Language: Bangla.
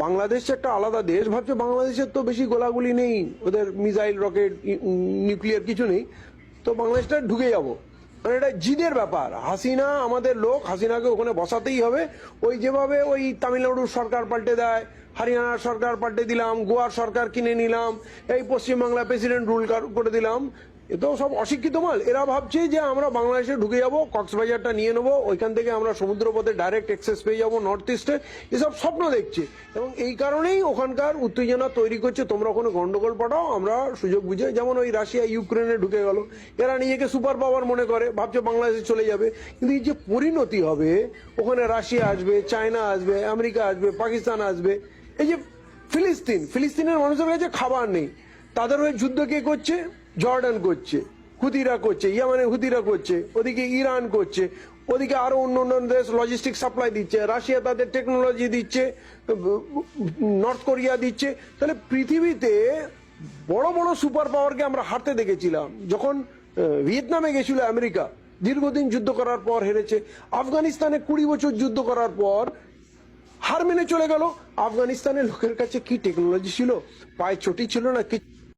বাংলাদেশ একটা আলাদা দেশ ভাবছে বাংলাদেশের তো বেশি গোলাগুলি নেই, ওদের মিসাইল রকেট নিউক্লিয়ার কিছু নেই, তো বাংলাদেশটা ঢুকে যাব। মানে এটা জিদের ব্যাপার। হাসিনা আমাদের লোক, হাসিনাকে ওখানে বসাতেই হবে। ওই যেভাবে ওই তামিলনাড়ুর সরকার পাল্টে দেয়, হরিয়ানার সরকার পাল্টে দিলাম, গোয়ার সরকার কিনে নিলাম, এই পশ্চিমবাংলা প্রেসিডেন্ট রুল করে দিলাম, এ তো সব অশিক্ষিত মাল। এরা ভাবছে যে আমরা বাংলাদেশে ঢুকে যাব, কক্সবাজারটা নিয়ে নেবো, ওইখান থেকে আমরা সমুদ্রপথে ডাইরেক্ট অ্যাক্সেস পেয়ে যাবো নর্থ ইস্টে, এসব স্বপ্ন দেখছে। এবং এই কারণেই ওখানকার উত্তেজনা তৈরি করছে, তোমরা ওখানে গন্ডগোল পাঠাও, আমরা সুযোগ বুঝে। যেমন ওই রাশিয়া ইউক্রেনে ঢুকে গেল, এরা নিজেকে সুপার পাওয়ার মনে করে, ভাবছে বাংলাদেশে চলে যাবে। কিন্তু এই যে পরিণতি হবে, ওখানে রাশিয়া আসবে, চায়না আসবে, আমেরিকা আসবে, পাকিস্তান আসবে। এই যে ফিলিস্তিনের মানুষের কাছে খাবার নেই, তাদের হয়ে যুদ্ধ কে করছে? জর্ডান করছে, হুতিরা করছে, ইয়ামানে হুতিরা করছে, ওদিকে ইরান করছে, ওদিকে আরো অন্য অন্য দেশ লজিস্টিক সাপ্লাই দিচ্ছে, রাশিয়া তাদের টেকনোলজি দিচ্ছে, নর্থ কোরিয়া দিচ্ছে। তাহলে পৃথিবীতে বড় বড় সুপার পাওয়ারকে আমরা হারতে দেখেছিলাম। যখন ভিয়েতনামে গেছিল আমেরিকা, দীর্ঘদিন যুদ্ধ করার পর হেরেছে। আফগানিস্তানে 20 বছর যুদ্ধ করার পর হার মেনে চলে গেল। আফগানিস্তানের লোকের কাছে কি টেকনোলজি ছিল? পায়ে চটি ছিল না, কি